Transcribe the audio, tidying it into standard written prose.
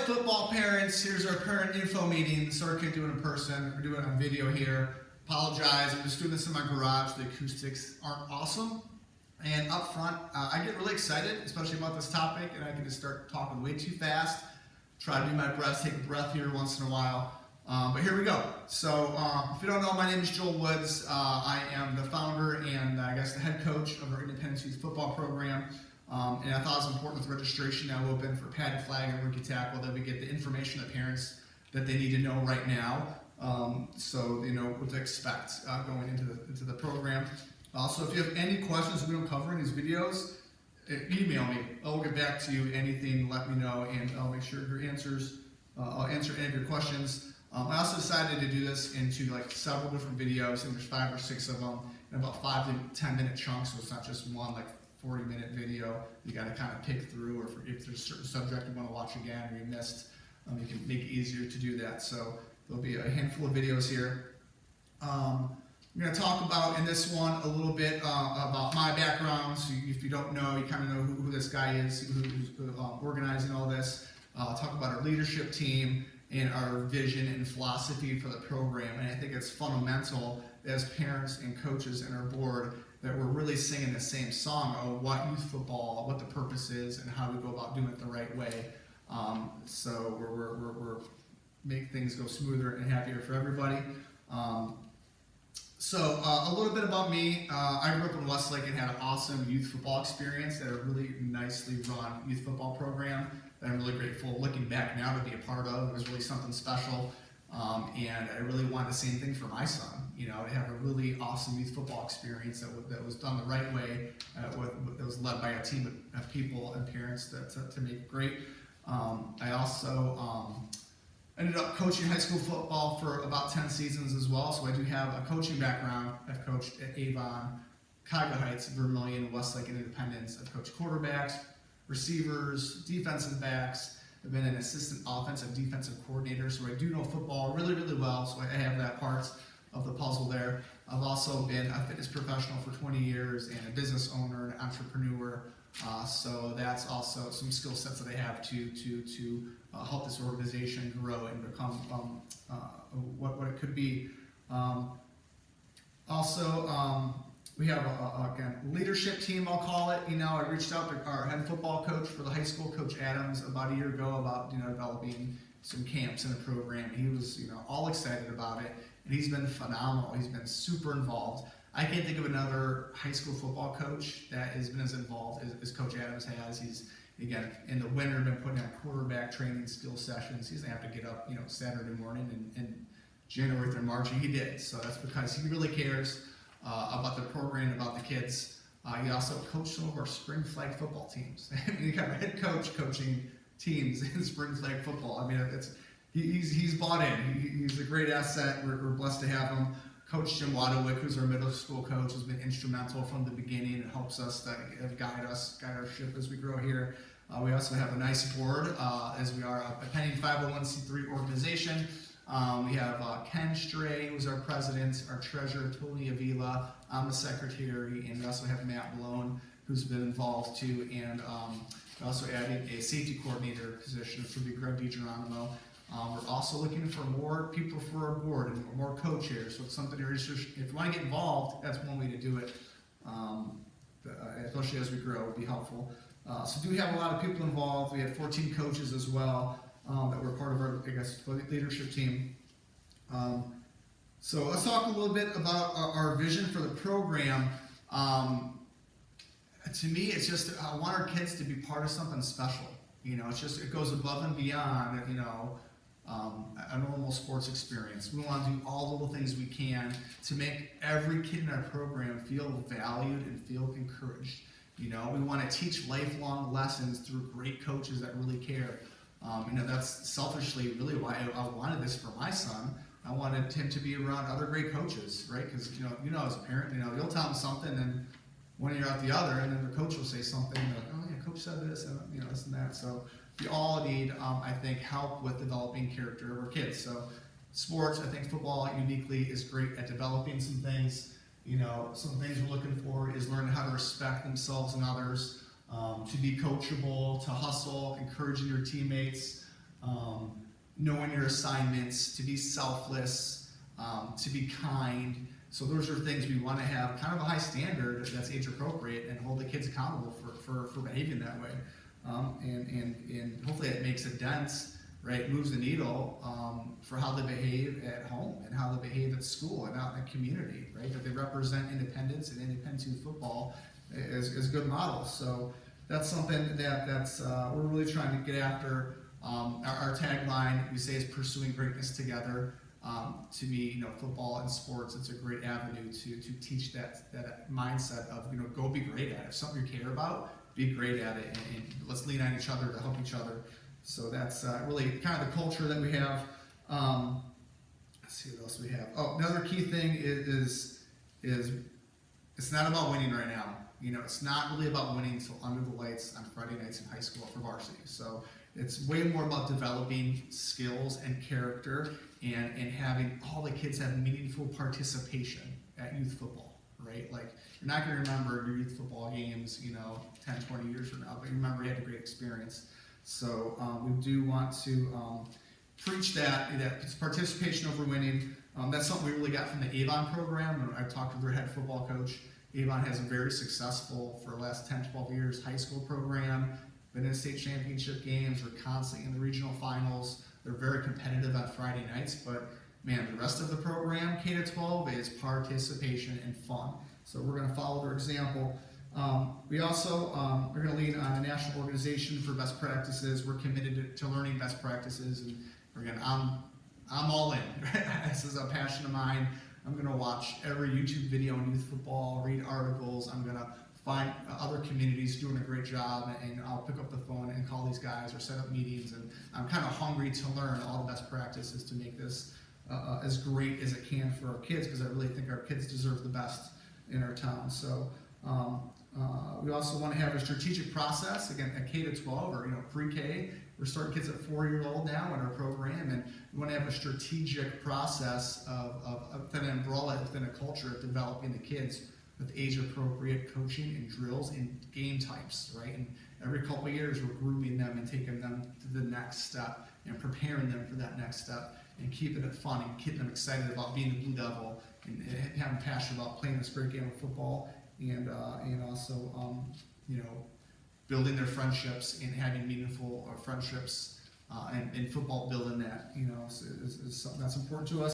football parents, here's our parent info meeting. Sorry, can't do it in person. We're doing it on video here. Apologize, I'm just doing this in my garage. The acoustics aren't awesome. And up front, I get really excited, especially about this topic, and I can just start talking way too fast. Try to do my best, take a breath here once in a while. But here we go. So if you don't know, my name is Joel Woods. I am the founder and I guess the head coach of our Independence Youth Football Program. And I thought it was important with registration now open for padded flag and rookie tackle that we get the information to parents that they need to know right now, so they know what to expect going into the program. So if you have any questions we don't cover in these videos, email me. I'll get back to you. Anything, let me know, and I'll make sure your answers. I'll answer any of your questions. I also decided to do this into like several different videos. I think there's 5 or 6 of them in about 5 to 10 minute chunks, so it's not just one like 40-minute video. You got to kind of pick through, or if there's a certain subject you want to watch again or you missed, you can make it easier to do that. So there'll be a handful of videos here. I'm going to talk about in this one a little bit about my background. So if you don't know, you kind of know who this guy is, who's organizing all this. Talk about our leadership team and our vision and philosophy for the program. And I think it's fundamental as parents and coaches and our board that we're really singing the same song of what youth football, what the purpose is, and how we go about doing it the right way. So we're make things go smoother and happier for everybody. So a little bit about me. I grew up in Westlake and had an awesome youth football experience at a really nicely run youth football program that I'm really grateful looking back now to be a part of. It was really something special. And I really wanted the same thing for my son, to have a really awesome youth football experience that was done the right way, that was led by a team of people and parents to make it great. I also ended up coaching high school football for about 10 seasons as well, so I do have a coaching background. I've coached at Avon, Cuyahoga Heights, Vermilion, Westlake, and Independence. I've coached quarterbacks, receivers, defensive backs. I've been an assistant offensive defensive coordinator, so I do know football really, really well, so I have that part of the puzzle there. I've also been a fitness professional for 20 years and a business owner and entrepreneur, so that's also some skill sets that I have to help this organization grow and become what it could be. We have a leadership team, I'll call it. I reached out to our head football coach for the high school, Coach Adams, about a year ago about developing some camps in the program. He was all excited about it, and he's been phenomenal. He's been super involved. I can't think of another high school football coach that has been as involved as Coach Adams has. He's, again, in the winter been putting on quarterback training skill sessions. He doesn't have to get up Saturday morning and January through March, and he did. So that's because he really cares about the program, about the kids. He also coached some of our spring flag football teams. You got a head coach coaching teams in spring flag football. He's bought in. He's a great asset. We're blessed to have him. Coach Jim Wadowick, who's our middle school coach, has been instrumental from the beginning and helps us guide our ship as we grow here. We also have a nice board as we are a pending 501c3 organization. We have Ken Stray, who's our president, our treasurer, Tony Avila, I'm the secretary, and we also have Matt Malone, who's been involved too, and we also added a safety coordinator position, which will be Greg DiGeronimo. We're also looking for more people for our board and more co-chairs, so it's something if you want to get involved, that's one way to do it, especially as we grow, would be helpful. So do have a lot of people involved. We have 14 coaches as well. That were part of our, leadership team. So let's talk a little bit about our vision for the program. To me, it's just, I want our kids to be part of something special. It goes above and beyond, a normal sports experience. We want to do all the little things we can to make every kid in our program feel valued and feel encouraged. We want to teach lifelong lessons through great coaches that really care. That's selfishly really why I wanted this for my son. I wanted him to be around other great coaches, right? Because as a parent, you'll tell him something, and one ear out the other, and then the coach will say something like, "Oh yeah, coach said this," and this and that. So we all need, I think, help with developing character of our kids. So sports, I think football uniquely is great at developing some things. Some things we're looking for is learning how to respect themselves and others. To be coachable, to hustle, encouraging your teammates, knowing your assignments, to be selfless, to be kind. So those are things we want to have kind of a high standard that's age appropriate and hold the kids accountable for behaving that way. And hopefully it makes a dent, right, moves the needle for how they behave at home and how they behave at school and out in the community, right? That they represent independence and independence youth football as good models. So that's something that's we're really trying to get after. Our tagline, we say, is pursuing greatness together. To me, football and sports, it's a great avenue to teach that mindset of, go be great at it. If something you care about, be great at it, and let's lean on each other to help each other. So that's really kind of the culture that we have. Let's see what else we have. Oh, another key thing is it's not about winning right now. It's not really about winning until under the lights on Friday nights in high school for varsity. So it's way more about developing skills and character and having all the kids have meaningful participation at youth football, right? Like, you're not going to remember your youth football games, 10, 20 years from now, but you remember you had a great experience. So we do want to preach that it's participation over winning. That's something we really got from the Avon program. And I talked to their head football coach. Avon has a very successful, for the last 10, 12 years, high school program. Been in state championship games. We're constantly in the regional finals. They're very competitive on Friday nights, but man, the rest of the program, K to 12, is participation and fun. So we're going to follow their example. We also are going to lean on a national organization for best practices. We're committed to learning best practices, and again, I'm all in. This is a passion of mine. I'm going to watch every YouTube video on youth football, read articles. I'm going to find other communities doing a great job, and I'll pick up the phone and call these guys or set up meetings. And I'm kind of hungry to learn all the best practices to make this as great as it can for our kids, because I really think our kids deserve the best in our town. So we also want to have a strategic process, again, at K to 12 or pre-K. We're starting kids at 4-year-old now in our program, and we want to have a strategic process of an umbrella within a culture of developing the kids with age-appropriate coaching and drills and game types, right? And every couple of years, we're grooming them and taking them to the next step and preparing them for that next step and keeping it fun and keeping them excited about being a Blue Devil and having passion about playing this great game of football and also, building their friendships and having meaningful friendships and football building that, is something that's important to us.